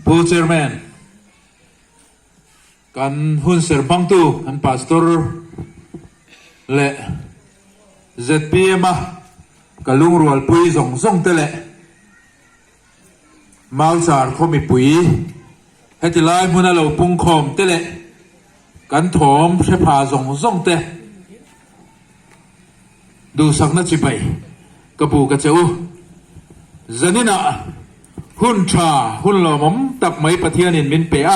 ผู้ chairman กันหุ่นเสริมพังตูกันพาสตอร์เละ ZPM กันลุงรัวปุยส่งเตะมาสารเขามีปุ๋ยให้ที่ไล่มุนเราปุ่งคอมเตะกันถมใช้ผ้าส่งเตะดูสักนัดสิไปกระปูกระเจ้าจันนี่นะหุ่นชาหุ่นหล่อมตักไม้ปะเทียนินมินเปีย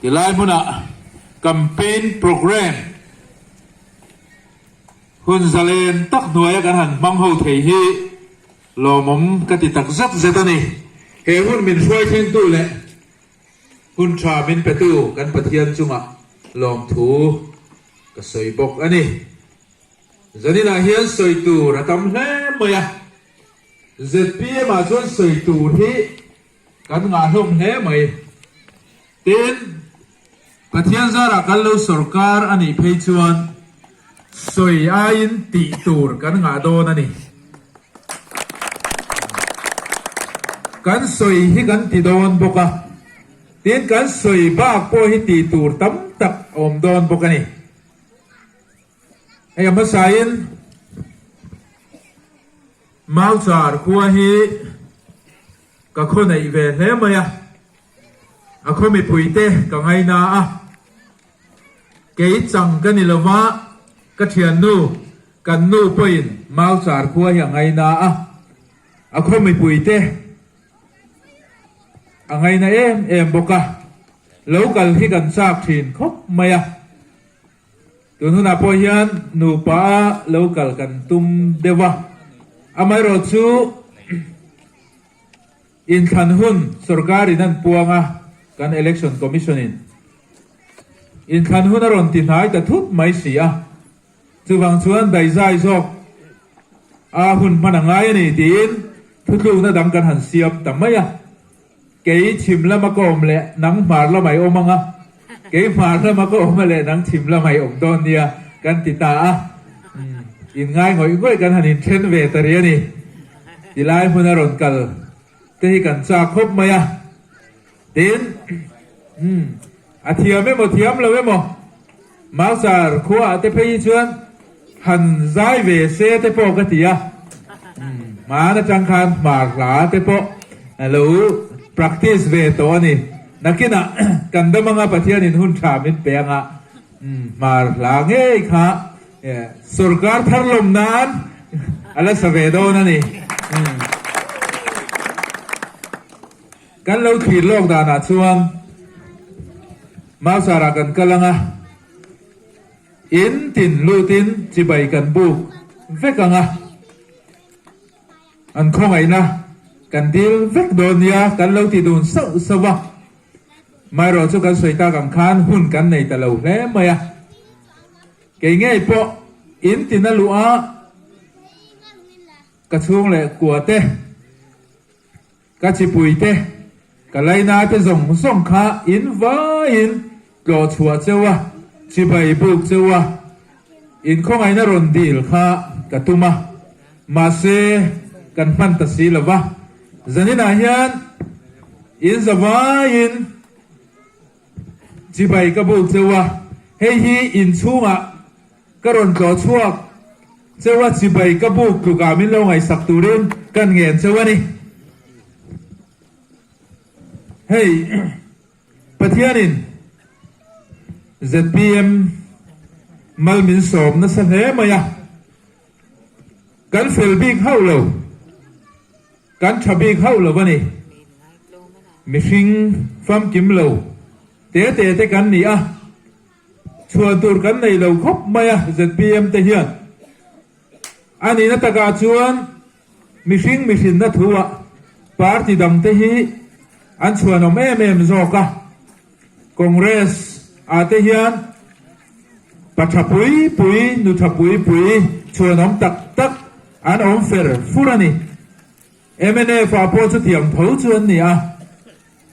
ที่ไล่มุนแคมเปญโปรแกรมหุ่นซาเลนตักหน่วยกันหันบังหูเทียหล่อมกติตักซัดเซตันี่เฮหุ่นมินช่วยเทียนตู้เลยหุ่นชามินเปตู้กันปะเทียนจุงะลองถูกระสวยบกอันนี้จันนี่นะเฮียนสวยตู้ระทำเล่มไหมอะZPM มาชวนสวยตู้ที่กันงานทุ่มเล่ไหมเต็นปะเทียนซาระกันลูสรการอันนี้เพจวนสวยอายินตีตูร์กันงาโดนอันนี้กันสวยที่กันตีโดนบกะเตียนกันสวยบ้าโปฮิตีตูร์ตั้มตักอมโดนบกะนี่ไอ้มาสายินมาจาร์คัวฮีก็คนในเวรเล่ไหมอะอะคนไม่ปุยเตะก็ไงนาอะเกี่ยจังกันนี่ละวะก็เทียนนู่กันนู่ปอินมาจาร์คัวอย่างไงนาอะคนไม่ปุยเตะอะไงนะเอ็มบกะแล้วกันที่กันซากถิ่นครบไหมอะตัวนู้นนะพอเฮียนนูป้าแล้วกันตุ้มเดวะอาไม่รอชูอินขันหุ่นสรการินันปวงอ่ะกัน election commission อินขันหุ่นอรอนตินหายแต่ทุบไม่เสียจู่บางส่วนได้ใจชอบหุ่นมันง่ายนี่ตีนทุกลูกน่าดังกันหันเสียบแต่ไม่อะเกี่ยชิมแล้วมาก็อมเละนังหมาดแล้วไม่อมมั้งอ่ะเกี่ยหมาดแล้วมาก็อมมาเละนังชิมแล้วไม่อมตอนเดียกันติดตาอินง่ายหน่อยก็กันหันอินเช่นเวตเรียนี่ที่ไล่พุนอรอนกันที่กันจากครบไหมอะตีนอาเทียมไม่หมดเทียมเลยไม่หมดมาสารขัวแต่พี่ชวนหันใจเวเสแต่ปกติอะมาในจังคันมาหลาแต่ปกแล้ว practice เวตัวนี่นักกินอะกันดมังอะปะเทียนินหุ่นชามินเปียงอะมาหลาเงี้ยค่ะสุรการทารลมนานอะไรสเวโดนั่นนี่กันเราขีดโลกดานาชวนมาสาระกันกัลังอ่ะอินตินลูตินจีบไปกันบุกเวกังอ่ะอันคงไงนะกันดิลเวกโดนยากันเราที่โดนสวะไม่รอชุกันสวยตากำคานหุ่นกันในแต่เราเล่ไหมอ่ะเก่งไงพออินตินนั่นลูอ่ะกระช่วงเลยกลัวเต้กระชิปุยเต้ก็เลยน่าจะส่งขาอินว่าอินก็ชัวเจ้าวะชิบายบุกเจ้าวะอินคงไงน่ารอนดีลขากัตุมาเซกันฟันตัสีละวะจันนี่นาเฮียนอินจะว่าอินชิบายกับบุกเจ้าวะเฮ้ยอินชูงะก็รอนก็ชัวเจ้าวะชิบายกับบุกกูกามินลงไงสักตุรินกันเงินเจ้าวะนี่เฮ้ยปะเทียนิน ZPM มัลมินสมนั่นเสนอมาอย่างกันเฟลบิกเข้าเลยกันชับบิกเข้าเลยวะนี่มิชิงฟัมกิมเลยเตะกันนี่อ่ะชวนตัวกันในเราครบมาอย่าง ZPM เทียนอันนี้นัตกาชวนมิชิงนัทหัวพาร์ตี้ดังเทียอันชวนอมโซกะคอนเกรสอาเทียนปัจปุยนุทปุยชวนอมตักอันอมเฟรฟูรานี่ฟาโพสเทียมผู้ชวนนี่อ่ะ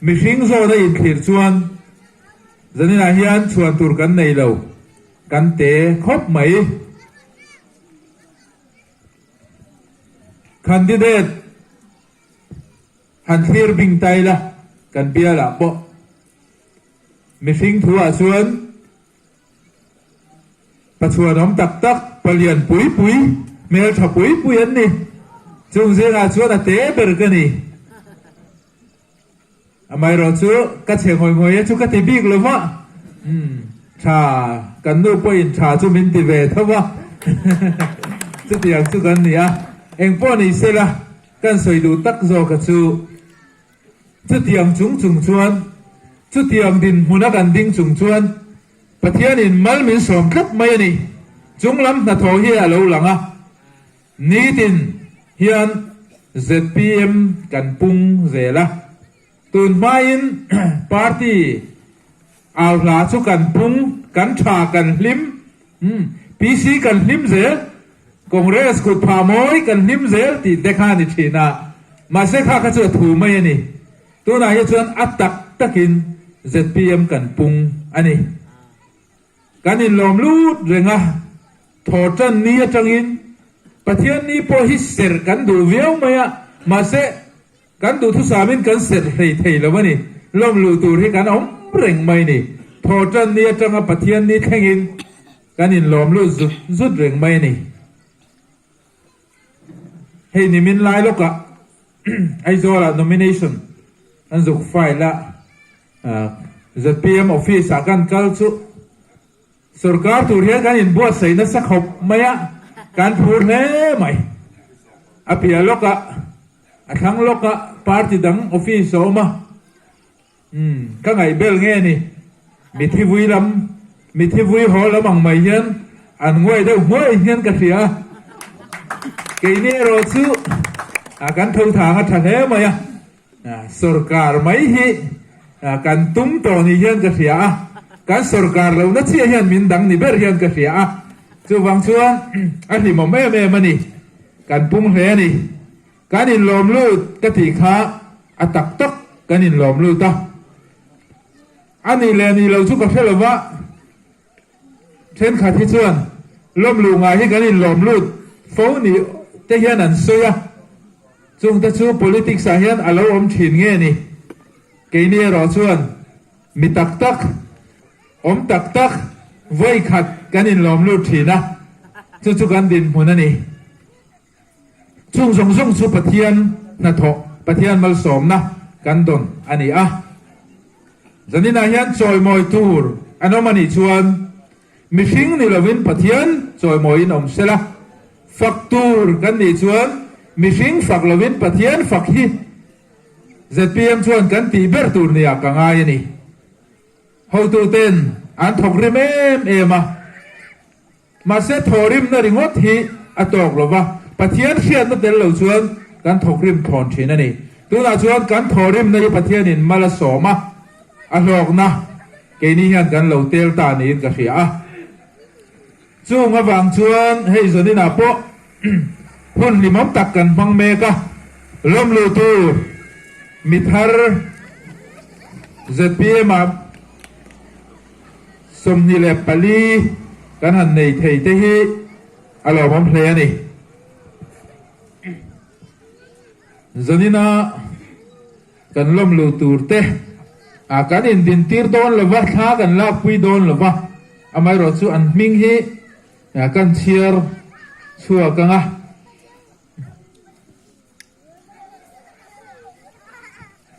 มิชิงโซได้อินขีดชวนจันนี่นาเฮียนชวนตุรกันในเรากันเตะครบไหมคันดิเดต หันเทียร์บิงไตละกันเบียละปะมีสิ่งทั่วส่วนปัจจุบันน้องตักเปลี่ยนปุ๋ยเมื่อถ้าปุ๋ยอันนี้จุงเสียงส่วนเตะเบอร์กันนี่ไม่รู้จู่ก็เชียงหอยจู่ก็ตีบิ๊กเลยวะชากันดูไปอินชาจู่มินตีเวทวะจู่ที่ยังจู่กันนี่เองป้อนนี่เสร็จละกันสวยดูตักโจกันจู่ที่ยังจุงชวนจู่ที่ยังดินหัวนักกันดิ้งชวนประเทศนี้มัลมินสมครับไม่นี่จุงล้ำนัทโอเฮียเราหลังนี่ดินเฮียน ZPM กันปุงเจละตุนมาอินปาร์ตี้เอาหลาสุกันปุงกันชากันลิมPC กันลิมเจคอนเกรสกุดพามอยกันลิมเจที่เด็กฮานิชีนามาเสกข้าก็จะถูไม่นี่ตัวนายชวนอัตตักิน ZPM กันปุงอันนี้การอินลมลูดเรื่องทอจันนี้จังอินประเทศนี้พอฮิสเซอร์กันดูเวียวไหมมาเสกันดูทุสามินกันเสร็จเฮ้ยแล้ววะนี่ลมลูตูที่กันอมเร่งไหมนี่ทอจันนี้จังประเทศนี้แข่งอินการอินลมลูจุดเร่งไหมนี่เฮ้ยนี่มินไล่ลูกอะไอโซล่า nomination อันสุกไฟละZPM office กันกัลซุสุรการตัวเรียกกันอินบัวใส่นักสักขบไหมการพูดเนี่ยไหมอภิอาโลกะทั้งโลกะพาร์ตี้ดังออฟฟิศออกมาก็ไงเบลเงี้ยนี่มีที่วุ้ยลำมีที่วุ้ยหอแล้วมังไม่เห็นอันงวยเด้อหัวเห็นกันเสียเกี่ยนี่รอซื้อการทุ่งทางทะเลไหมสุรการไม่ฮีการตุ้มตัวนี่เห็นกันเสียการสุรการเรานัดเสียเห็นมินดังนี่เบลเห็นกันเสียจู่ฟังชวนอันนี้มันไม่มันนี่การปุ้งแห่นี่การอินลมลูดกะทิขาอัตักตักการอินลมลูดตาอันนี้แหละนี่เราชุกกับเชื่อว่าเช่นขาที่ชวนลมลูงาให้การอินลมลูดฟ้องนี่จะเห็นอันเสียจงจะชู politics เห็นอะไรอมฉินเงี้ยนี่เกี่ยนี่รอชวนมีตักตักอมตักตักไว้ขัดกันอินลมลูดทีนะจู่กันดินหัวนั่นนี่ช่วงสุปเทียนนะทอปเทียนมาสมนะกันดนอันนี้จันนี่นายยันจอยมอยตูร์อันนั้นมันนี่ชวนมิชิงนี่ละวินปเทียนจอยมอยนอมเสละฝักตูร์กันนี่ชวนมิชิงฝักละวินปเทียนฝักฮีZPM ชวนกันตีเบอร์ตูร์เนี่ยกังไงนี่how to ten อันถกริมมาเสถอริมนาริงดฮีอัตอกหรอวะปะเทียนเขียนนั่นเดินเหล่าชวนการถกริมถอนชีนั่นนี่ตัวน่าชวนการถอริมในปะเทียนินมาละสอมาอันหลอกนะเกนี่ยันกันเหล่าเตลตานี่ก็เสียจู่งาวังชวนให้ส่วนนี้นะพวกพุ่นลิมอมตักกันบังเมกะล้มลูตูมิทาร์ZPMสมนิเลปลีกันหันในไทยเตฮีอารมณ์เพลนี่จนี่นะกันล้มลูตูร์เตการอินดินตีร์โดนหรือว่าข้ากันลาปุยโดนหรือว่าไม่รู้ส่วนมิงฮีกันเชียร์ชัวกัน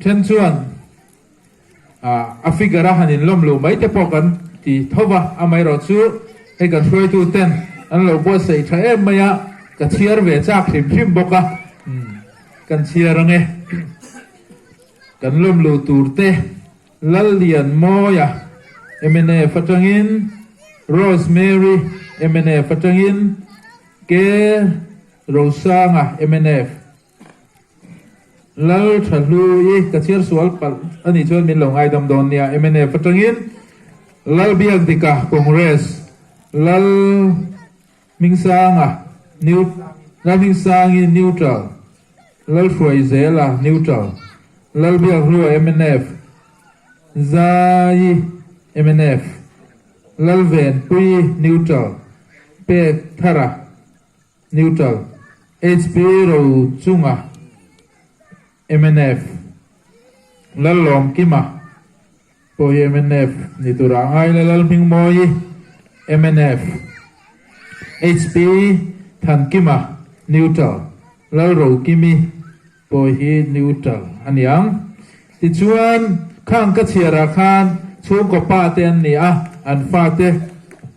เช่นส่วนอฟิกราหันินล้มลูไม่จะพอกันที่ทว่าไม่รู้ส่วนให้กันช่วยตูเต้นอันเราบัวใส่ใช้ไม่ยะกันเชียร์เวจากชิมบกกันเชียร์ไงกันล้มลูตูร์เตลัลเลียนโมยะฟัจังอินโรสแมรี่ฟัจังอินเกโรซังลัลชัลลูยกันเชียร์สวลปัลอันนี้ชวนมิลงไอดำโดนเนี่ยฟัจังอินลัลเบียกดิกาคอนเกรสลัลมิงซังนิวลัลมิงซังอินนิวทรัลลัลฟรอยเซล่านิวทรัลลัลเบียกรัวzai MNF lalven pui neutral pe thara neutral HP ro chunga MNF lal lom kima po MNF ni turangai lal ming moi MNF HP than kima neutral lal ro kimi po hi neutral aniang ti chuan khang ka chiara khan chung ko pa te an ni a an fa te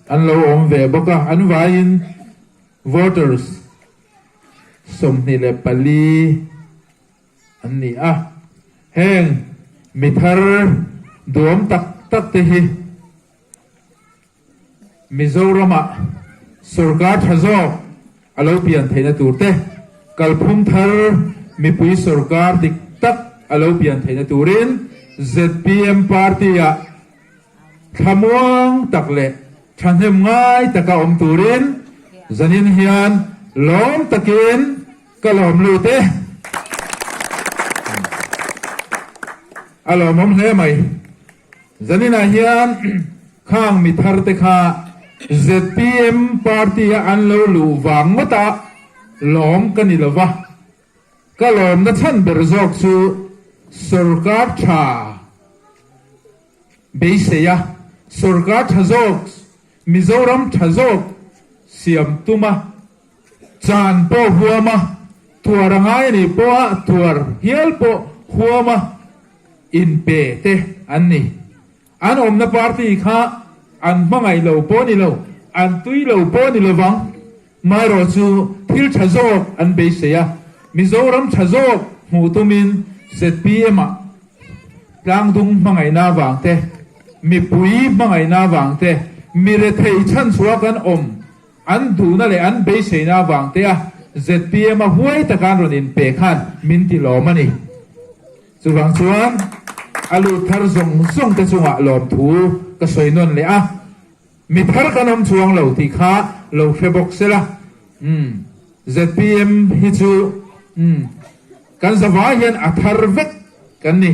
an lo om ve boka an vain voters som ni le pali an ni a heng mi thar duam tak tak te hi Mizorama sarkar thazo alo pian theina turte kalphum thar mi pui sarkar dik tak alo pian theina turin ZPM party a thamuang takle thanem ngai taka om turin zanin hian lom takin kalom lute alo mom hle mai zanina hian khang mi thar te kha ZPM party a an lo lu wang mata lom kanilawa kalom na chan berzok chu sarkar tha beiseya sarkar thazok Mizoram thazok siam tuma chan po huama tuarangai ni po tuar hial po huama in pe te anni an omna party kha an mangai lo po ni lo an tui lo po ni lo wang mai ro chu thil thazok an beiseya Mizoram thazok hu tumin ZPM a tlang dung mangai na wang te mi pui mangai na wang te mi re thei chan chua kan om an du na le an be se na wang te a ZPM a huai ta kan ron in pe khan min ti lo mani chu wang chuan alu thar zong zong te chunga lom thu ka soi non le a mi thar kan om chuang lo ti kha lo febok sela ZPM hi chu kan zawa hian a thar vek kan ni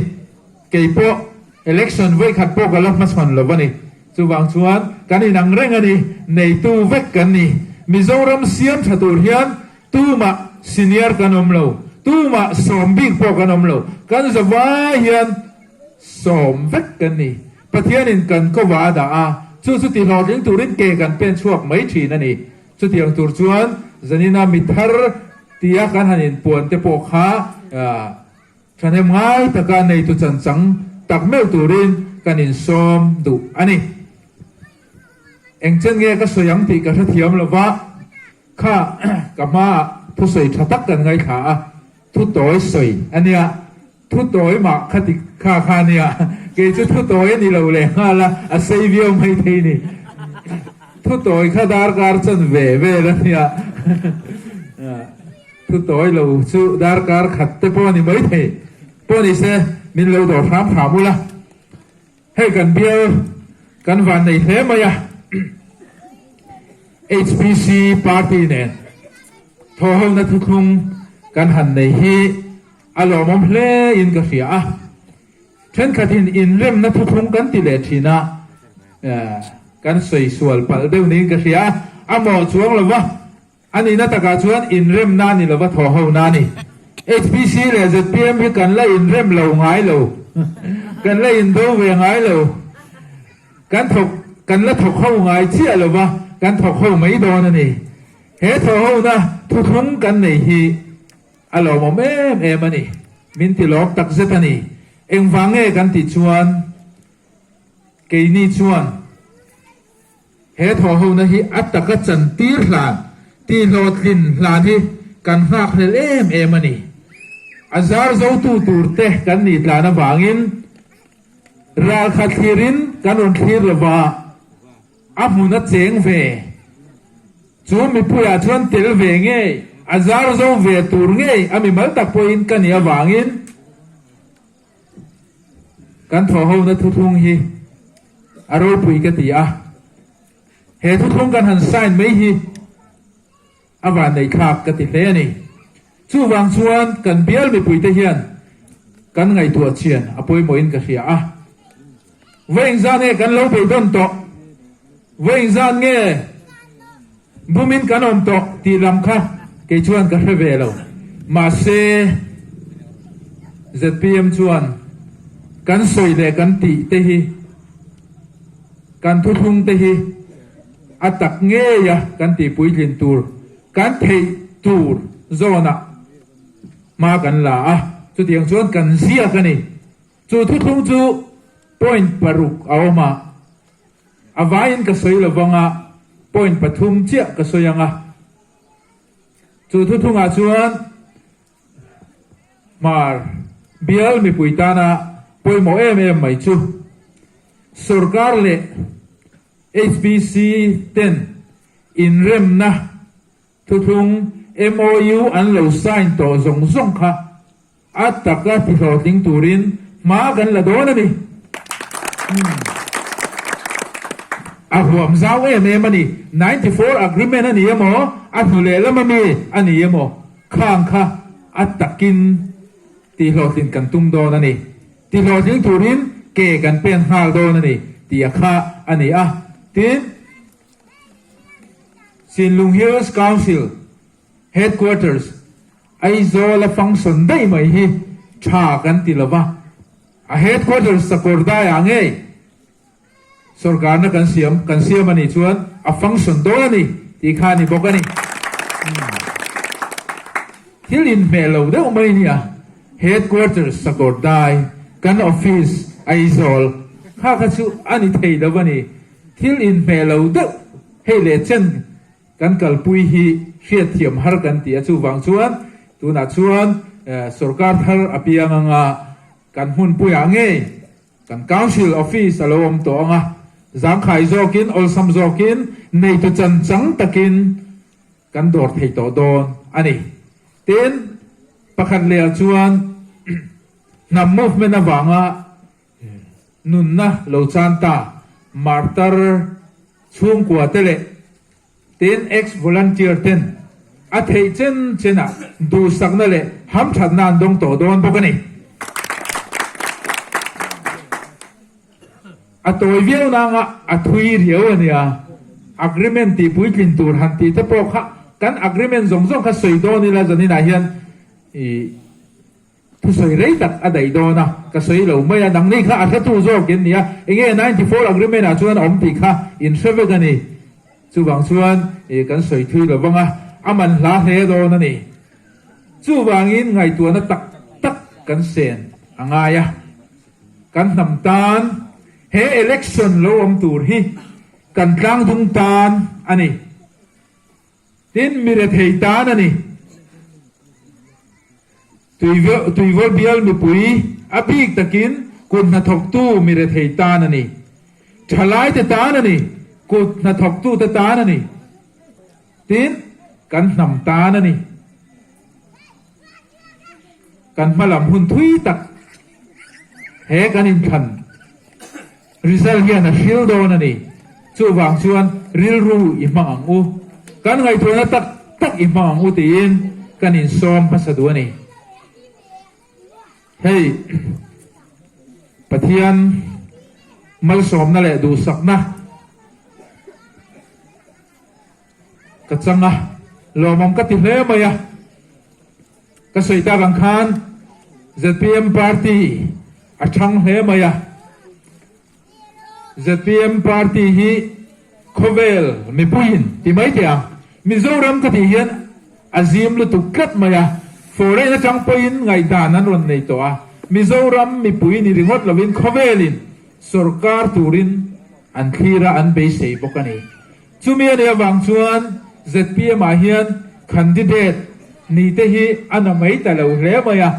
keipo election voi khat po ka lak ma chon lo bani chu wang chuan kan in ang reng ani nei tu vek kan ni Mizoram siam thatur hian tu ma senior kan om lo tu ma som big po kan om lo kan zawa hian som vek kan ni pathian in kan ko wa da a chu chu ti lo ding turin ke kan pen chuak mai thi na ni chu tiang tur chuan zanina mi thar tia kan hanin puan te po kha chanem ngai taka nei tu chan chang tak meu turin kanin som du ani engchen nge ka soyang ti ka thiam lova kha kama thu soi thatak kan ngai kha thu toy soi ania thu toy ma khati kha kha nia ke chu thu toy ni lo le hala a sei vio mai thei ni thu toy kha dar kar chan ve ve la nia thu toy lo chu dar kar khat te po ni mai thei po ni se min lo do tham mula hey kan bial kan van nei hle maya HPC party ne tho ho na thu khung kan han nei hi alo mom hle in ka ria then khatin in rem na thu khung kan ti le thina kan soi sual pal deu ni ka ria amo chuang lawa ani na taka chuan in rem na ni lawa tho ho na ni HPC le ZPM hi kan la in rem lo ngai lo kan la in do ve ngai lo kan la thok ho ngai chia lo wa kan thok ho mai do na ni he tho ho na thu thung kan nei hi alo mo em ani min ti lok tak zet ani eng wange kan ti chuan ke ni chuan he tho ho na hi ataka chan tir hlan ti lot lin hlan hi kan hak hlel em ani azar zo tu tur te kan ni tlana wangin ral khathirin kan on thir lawa amuna cheng ve chu mi puya chuan tel ve nge azar zo ve tur nge ami mal tak poin kan ya wangin kan tho ho na thu thung hi arol pui ka ti a he thu thung kan han sign mai hi awan nei khak ka ti hle ni chu wang chuan kan bial mi pui te hian kan ngai tu chian apoi moin ka hria a veng zan e kan lo pe don to veng zan nge bumin kan om to ti lam kha ke chuan ka hre ve lo ma se ZPM chuan กันสวยเลยกันตีเตหีกันทุทุงเตหีอัตักเงียกันตีปุยลินตูร์กันเทตูร์โซนะมากันละจุดอย่างส่วนกันเสียกันนี่จุดทุทุงจุ point ปรุกเอามาอาวายินก็สวยละวังpoint ปฐุมเจ้าก็สวยยังจุดทุทุงส่วนมาเบียลมีปุยตานะปุยโมเอมไม่จูสุรการเล่ HBC 10 อินเรมนะทุทุง MOU อันเหลวไซน์ต่อส่งค่ะอัตตะกัที่เราทิ้งตูรินมากันละโดนนี่หัวมเจ้ามันนี่94 agreement อันนี้ยังมั้งหุเลแล้วมันมีอันนี้ยังมั้งข้างค่ะอัตตะกินที่เราทิ้งกันตุ้มโดนนี่ที่เราทิ้งตูรินเกกันเป็นฮาลโดนนี่ที่ข้าอันนี้ทีนซินลุงฮิลส์คาวน์ซิล headquarters ไอโซลฟังสันได้ไหมฮีชากันติละวะheadquarters สกอร์ได้ยังไงสุรการนักกันเสียมันนี่ชวนฟังสันโดนนี่ที่ข้านี่บอกกันนี่ที่ลินเมลได้ไหมเนี่ย headquarters สกอร์ได้กันออฟฟิศไอโซลข้าชูอันนี้เทย์แล้ววันนี้ที่ลินเมลได้ให้เลเจนกันกัลปุยฮีเชียเทียมฮาร์กันที่ชูวังชวนตัวนัดชวนสุรการฮาร์อภิยังกันหุ่นปุยยังไงกัน council office อารมณ์ตัวจังไข่โจกินอลซัมโจกินในตัวจังตะกินกันโดดให้ตัวโดนอันนี้เต้นประคันเลียชวนนำ movement นะวังนุนนะโลชันตามาร์ตาร์ช่วงกว่าเตเลเต้น ex volunteer เต้นอาทิตย์เจนดูสักนั่นแหละห้ามฉันนานดงตัวโดนพวกนี้ตัวเวียนางทุยเรียวเนี่ย agreement ที่ปุยกินตูหันที่ถ้าพวกกัน agreement ส่งข้าสวยโดนนี่แหละจะนี่นายเห็นทุสวยเรตัดอะไรโดนก็สวยเราไม่ดังนี้ข้าอาจจะตู้โจกินเนี่ยเอง94 agreement ชวนอมติข้า in favor กันนี่จู่บางชวนกันสวยทุยเราบ้างมันลาเฮโดนนี่จู่บางอินไงตัวนั้นตักกันเสียนไงกันน้ำตาลเฮ election เราอมตูร์ฮีกันกลางทุ่งตาลอันนี้ทินมีเรื่องเหตุการณ์อันนี้ตุยวอลเบียลมีปุยอภิกตะกินกุนนัทกตู้มีเรื่องเหตุการณ์อันนี้ฉลายแต่ตาอันนี้กุนนัทกตู้แต่ตาอันนี้ทินกันนำตาอันนี้กันมาลำหุ่นทุยตักเฮกันอินขันresult เนี่ยนะชิลโดนนี่จู่วางชวนริลรูอิมังอูกันไงตัวนั้นตักอิมังอูตีนกันอินซอมภาษาตัวนี่เฮ้ยปะเทียนมัลสอมนั่นแหละดูสักนะกัจจังลอมมกัติเล่ไหมก็สวยตาบังคัน ZPM Party ช่างเล่ไหมZPM Party ฮีโคเวลมีปุยินที่ไม่เที่ยงมิโซรัมก็ที่เห็นอาซิมลุตุกัดมาโฟเรนจังปุยินไงดานันวันในตัวมิโซรัมมีปุยินนี่ริงอดลวินโคเวลินสุรการตูรินอันคีระอันเบสเซปกันนี่จุมีอะไรบางส่วน ZPM อาเฮียนคันดิเดตนี่เตฮีอันไม่แต่เราเล่มา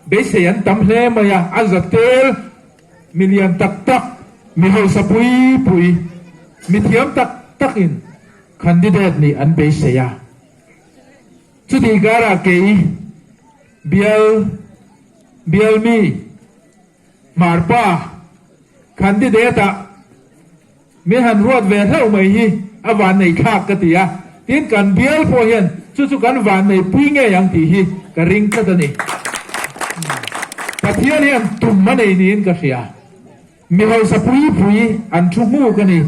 เบสเซยันตั้มเล่มาอันจัดเตลมิเลียนตักมีหัวสปุยมีเทียมตักอินคันดิเดตนี่อันเบสเซียชุดที่การะเกยเบียลมีมาร์ป้าคันดิเดตมีหันรวดเวทเท่าไหมฮีอวันในคากกติยาทิ้งกันเบียลพอเห็นชุดกันวันในปุยเงี้ยยังตีฮีกระริงกระตันนี่ปะเทียนเนี่ยตุ่มมันในนี้ก็เสียมีหัวสปุยอันชุ่มมูกันนี่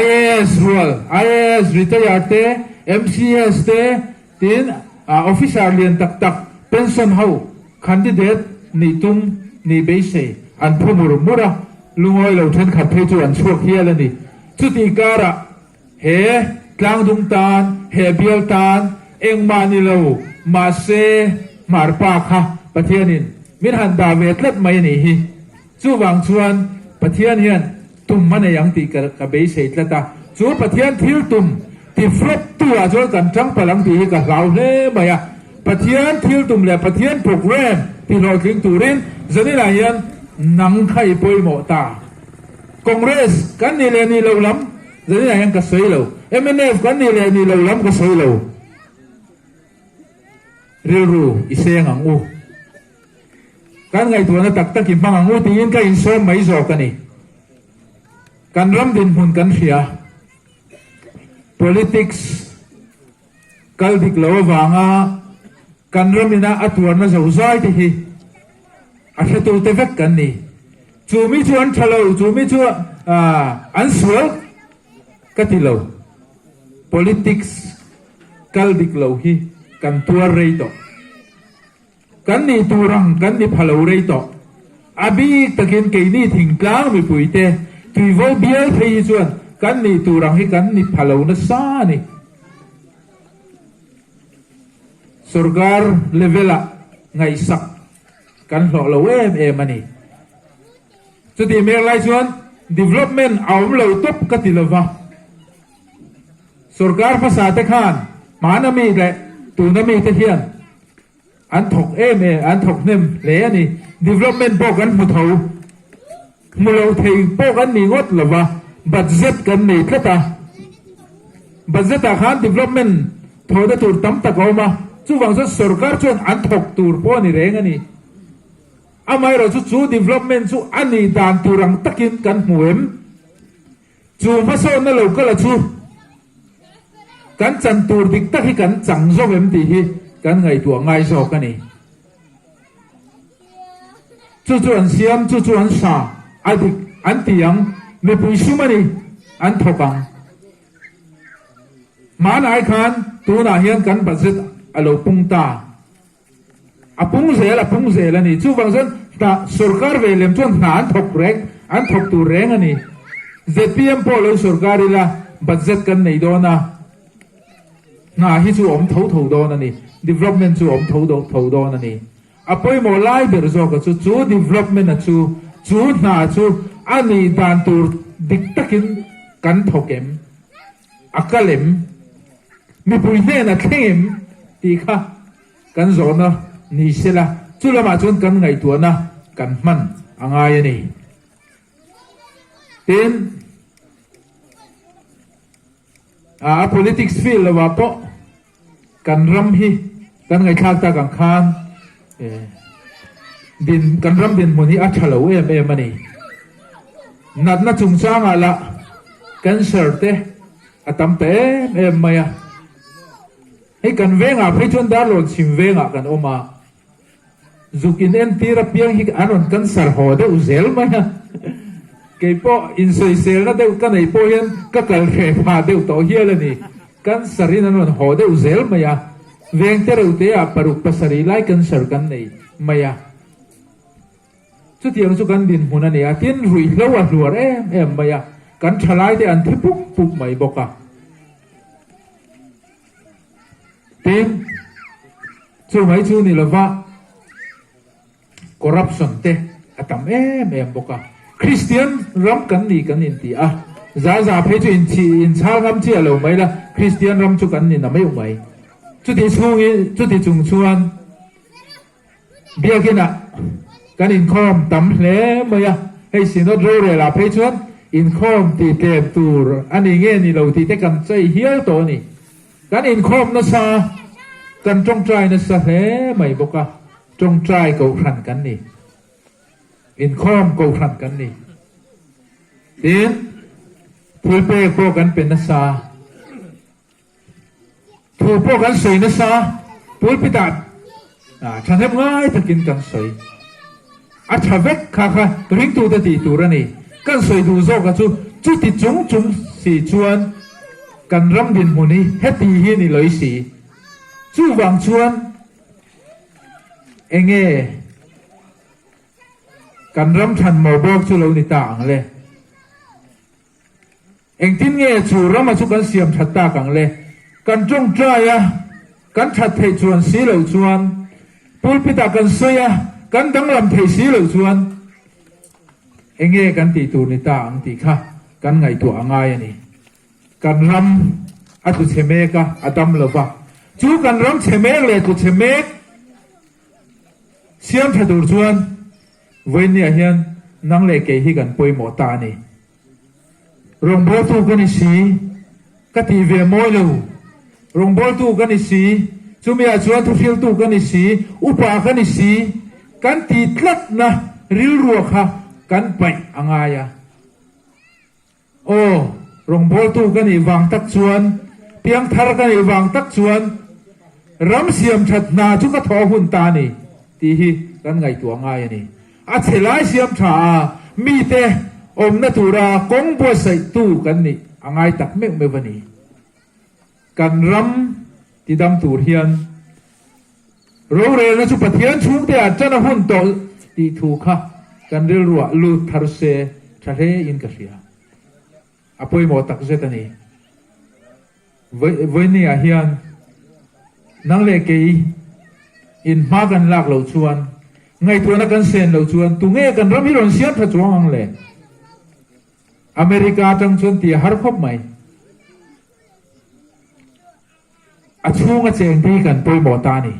IAS role IAS retired เต MCS เตทีนofficer เรียนตัก pension เฮา candidate ni tum ni beise an phumur mura lungoi lo then khat phei chu an chuak hial ani chuti kara he tlang dung tan he bial tan eng mani lo ma se mar pa kha pathianin min han da ve tlat mai ni hi chu wang chuan pathian hian tum mane yang ti ka beise tlata chu pathian thil tum ti flop tu a chol kan chang palang ti ka lau hle maya pathian thil tum le pathian program ti lo tling turin zani la hian nang khai poi mo ta congress kan ni le ni lo lam zani la hian ka sei lo MNF kan ni le ni lo lam ka sei lo ril ru iseng ang u kan ngai tu na tak tak ki bang ang u ti in ka in so mai zo ka ni kan ram din hun kan hria politics kaldik lo wanga kan ramina atwar na zo zai ti hi a hretu te vek kan ni chumi chuan thalo chumi chu an sual ka ti lo politics kaldik lo hi kan tuar rei to kan ni turang kan ni phalo rei to abi takin ke ni thing tlang mi puite tui vo bial thei chuan kan ni turang hi kan ni phalo na sa ni surgar levela ngai sak kan hlo lo em ani chuti mer lai chuan development aum lo top ka ti lova surgar phasa te khan manami le tunami te hian an thok an thok nem le ani development bo kan mu thau mu lo thei bo kan ni ngot lova budget kan ni thata budget a khan development thoda tur tam ta ko ma chu wang so sarkar chuan an thok tur po ni reng ani amai ro chu development chu ani dan turang takin kan muem chu ma so na lo kala chu kan chan tur dik ta hi kan chang zo em ti hi kan ngai tu ngai zo ka ni chu an siam chu an sa adik an tiang me pui sumani an thokang man ai khan tu na hian kan budget alo pungta apung zel ani chu wangsan ta sarkar ve lem chuan na an thok rek an thok tu reng ani ZPM po lo sarkar ila budget kan nei do na na hi chu om tho do na ni development chu om tho do na ni apoi mo lai ber zo ka chu development na chu na chu ani dan tur dik takin kan thokem akalem mi pui ne na thlem ti kha kan zo na ni sela chu lama chun kan ngai tu na kan man angai ani ten politics field la po kan ram hi kan ngai khak ta kan khan din kan ram din moni a thalo em ani nat na chung chang ala cancer te atam te em maya hei kan venga phei chon dar lon sim venga kan oma zukin en tira piang hi anon cancer ho de uzel maya ke po in soi sel na de kan ei po hian ka kal khe pha de to hial ani cancer in anon ho de uzel maya veng te ro te a paruk pasari lai cancer kan nei maya chu tiang chu kan din hun ani a tin rui hlo a hluar em maya kan thalai te an thipuk puk mai boka tin chu mai chu ni lova corruption te atam em boka Christian ram kan ni kan in ti a za phe chu in chal ngam chi alo mai la Christian ram chu kan ni na mai mai chu ti chung chuan biakina kan in khom tam hle maya hei sinod ro re la phe chuan in khom ti tem tur ani nge ni lo ti te kan chai hial to ni kan in khom na sa kan trong trai na sa hle mai boka trong trai ko khan kan ni in khom ko khan kan ni tin phul pe ko kan pen na sa thu po kan soi na sa phul pitat chan hem ngai takin kan soi a thavek kha ring tu ta ti tur ani kan soi du zo ka chu ti chung si chuan kan ram din muni heti hi ni loi si chu wang chuan enge กันรำชันหมอบอกชุเราในต่างเลยเองทิ้งเงี้ยชูรำมาชุกันเสียมชัดตากังเลยกันจงใจอะกันชัดเทชวนสีเหล่าชวนปูพิตากันเสียกันดังลำเทสีเหล่าชวนเองเงี้ยกันตีตูในต่างตีค่ะกันไงตัวง่ายนี่กันรำอัตุเชเมกะอดัมเลวะจูกันรำเชเมกเลยตุเชเมกเสียมชัดดูชวนเว้นเนี่ยเฮียนนั่งเล็กเกยกันป่วยหมอตานี่รงบอลตูกันอีสีกติเวมอยลูรงบอลตูกันอีสีจุมีอาชวนทุฟิลตูกันอีสีอุปากันอีสีกันตีตลัดนะริลรัวค่ะกันไปอ่างายะโอ้รงบอลตูกันอีวางตักชวนเพียงทารกันอีวางตักชวนรำเสียมชัดนาจุกทอหุ่นตานี่ตีฮีกันไงตัวง่ายนี่อาเฉลายเสียมชามีเตอมนัตุรากงบัวใส่ตู้กันนี่อ่างายตักเมฆเมวันนี้กันรำที่ดำตูเทียนเราเรียนนะชุปเทียนชุกเดียจันหุ่นโตตีถูกค่ะกันเรียรัวลูทารุเซทะเลอินกัสยาอภัยหมดตักเจตันีเวนี่อาเฮียนนังเลกีอินมากันลากเหล่าชวนไงตัวนักกันเซนเหล่าชวนตุงเอกันรำฮิรอนเสียนทัดจวงเลยอเมริกาจังชวนตีฮาร์คบไหมอาช่วงเจงที่กันปอยหมอตานี่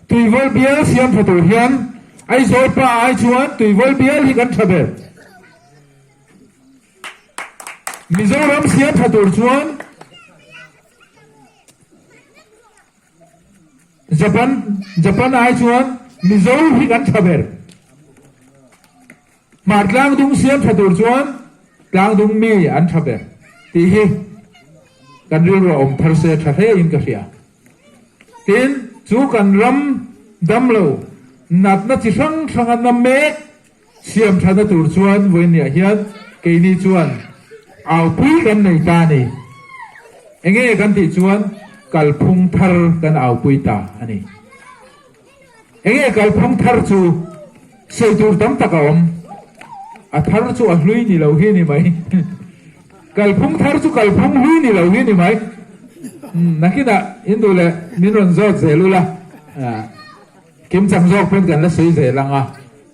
ตุยวอลเบียเสียนทัดตัวเฮียนไอโซป้าไอชวนตุยวอลเบียที่กันทับเบมิโซรัมเสียนทัดตัวชวนJapan ay chuan Mizo hi kan thaber mar tlang dung siam thatur chuan tlang dung mi an thaber ti hi kan ril ro om thar se thathe in ka hria tin chu kan ram dam lo nat na chi sang sang an nam me siam thana tur chuan wen ya hian ke ni chuan au pui kan nei ta ni enge kan ti chuan kalphung thar kan au pui ta ani enge kalphung thar chu seitur tam takaom a thar chu a hlui ni lo hi ni mai kalphung thar chu kalphung hlui ni lo hi ni mai nakina indule minron zot zelula kim chang zok pen kan la sei zelanga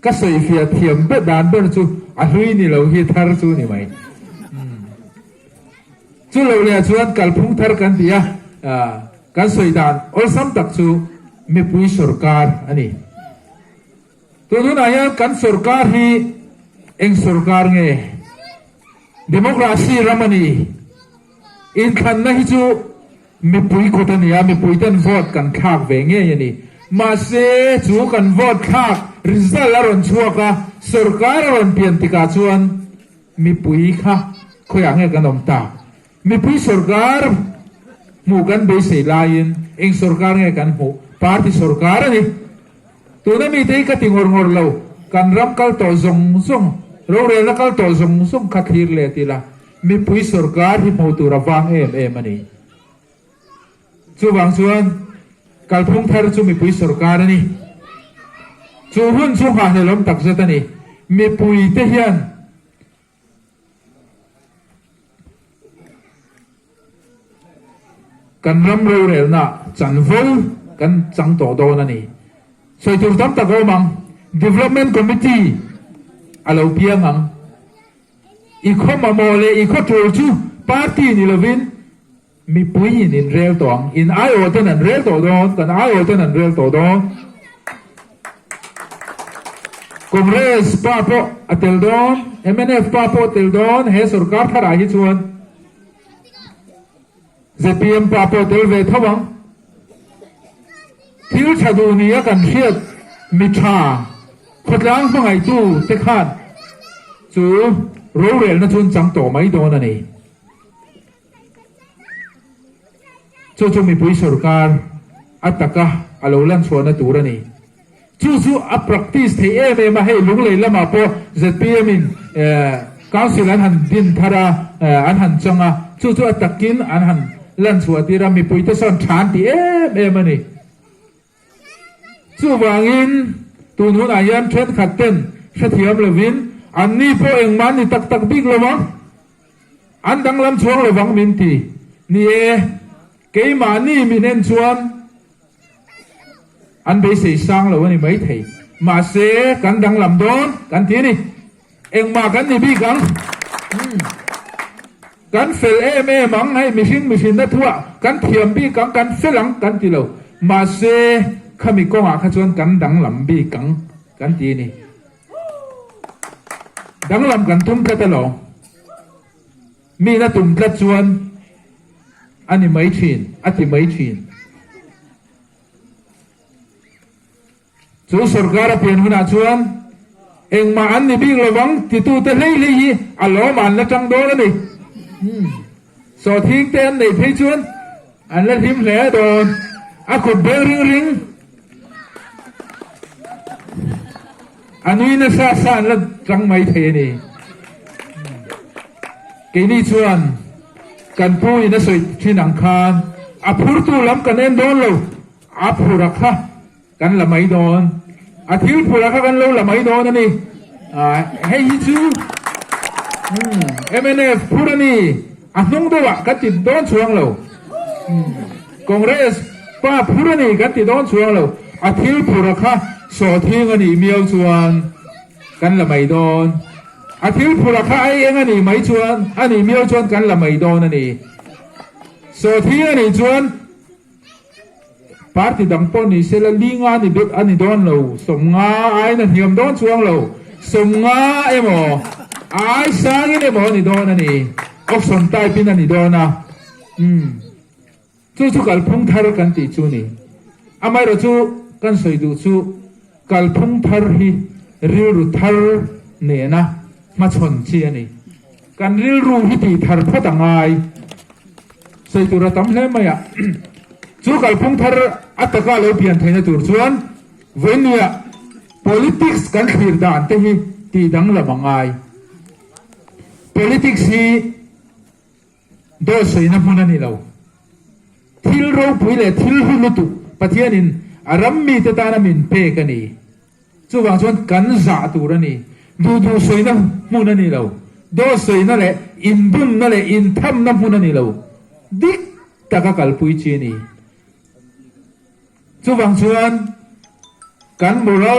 ka sei fia thiam be dan ber chu a hlui ni lo hi thar chu ni mai chu lo le chuan kalphung thar kan dia kan soi dan ol sam tak chu mi pui sarkar ani tu nun aya kan sarkar hi eng sarkar nge democracy ramani in khan na hi chu mi pui ko tan ya mi pui tan vote kan khak ve nge yani ma se chu kan vote khak result la ron chuaka sarkar ron pian tika chuan mi pui kha khoya nge kan om ta mi pui sarkar mu kan be sei lain eng sarkar nge kan hu party sarkar ni tu na mi te ka tingor ngor lo kan ram kal to zong zong ro re la kal to zong zong khathir le ti la mi pui sarkar hi mo tu rawang em ani chu wang chuan kal phung thar chu mi pui sarkar ni chu hun chu ha ne lom tak zata ni mi pui te hian kan ram ro rel na chan vol kan chang to do na ni soi tur tam ta go mang development committee alo piang ang i kho ma mo le i kho tur chu party ni lovin mi pui in rel tong in ai o tan an rel to do kan ai o tan an rel to do congress pa po atel don mnf pa po atel don he sarkar thara hi chuan ZPM pa po tel ve thawang thil chadu ni a kan hriat mi tha khotlang hmangai tu te khan chu ro rel na chun chang to mai don ani chu mi pui sarkar ataka alo lan chhuana tur ani chu a practice thei em ma hei lung lei lama po ZPM in council an han din thara an han changa chu atakin an han lan chua ti ra mi pui te son than ti em ani chu wangin tu nun ayan thret khatten เสถียรเลยวินอันนี้พวกเองมันนี่ตักบิ๊กเลยมั้งอันดังลำช่วงเลยวังมินตีนี่เกี่ยมานี่มีเน้นชวนอันไปเสียสร้างเลยวันนี้ไม่ถีมาเสียกันดังลำโดนกันทีนี่เองมากันนี่บิ๊กกันเฟลมังให้มิชินได้ทั่วกันเทียมบิ๊กกันเฟลังกันทีเรามาเสียข้ามีกองอาขจรกันดังลำบิ๊กกันทีนี่ดังลำกันทุ่มกระตลอมีนัตุ่มกระชวนอันนี้ไม่ชินอันที่ไม่ชินจู่สุรการเปลี่ยนหัวหน้าชวนเองมาอันนี้บิ๊กระวังที่ตู้เตะเลยอัลโหลมันละจังโดนนี่สอทิ้งเต้นในเพชรอันละทิมแหลโดนอากุดเบลริงอันนี้นะซาละจังไม่เทนี่กินี่ชวนกันพูดนะสุดที่นังคารอาพูดตู้ล้ำกันเองโดนเราอาพูรักฮะกันละไม่โดนอาทิตย์พูรักกันเราละไม่โดนนี่ให้จูMNF พูดนี่อันนุ่งตัวกันติดโดนช่วงเราคอนเกรสป้าพูดนี่กันติดโดนช่วงเราอาทิตย์พูรักฮะสอทิ้งอันนี้เมียวชวนกันละไม่โดนอาทิตย์พูรักฮะไอ้เองอันนี้ไม่ชวนอันนี้เมียวชวนกันละไม่โดนอันนี้สอทิ้งอันนี้ชวนparti dang pon ni sela linga ni bet ani don lo somnga ai na hiam don chuang lo somnga emo ai sang ni mo ni don ani option tai pin ani don na chu kal phung thar kan ti chu ni amai ro chu kan soi du chu kal phung thar hi ril ru thar ne na ma chon chi ani kan ril ru hi ti thar phatangai soi tu ra tam hle ma ya chu kal phung thar ataka lo pian thaina tur chuan venia politics kan khir dan te hi ti dang la mangai politics hi do soina huna ni lo thil ro puile thil hulutu pathianin arammi te tana min pe kani chu wang chuan kan za tur ani du soina huna ni lo do soina le in bun na le in tham na huna ni lo dik taka kalpui chi ni chu wang chuan kan mu lo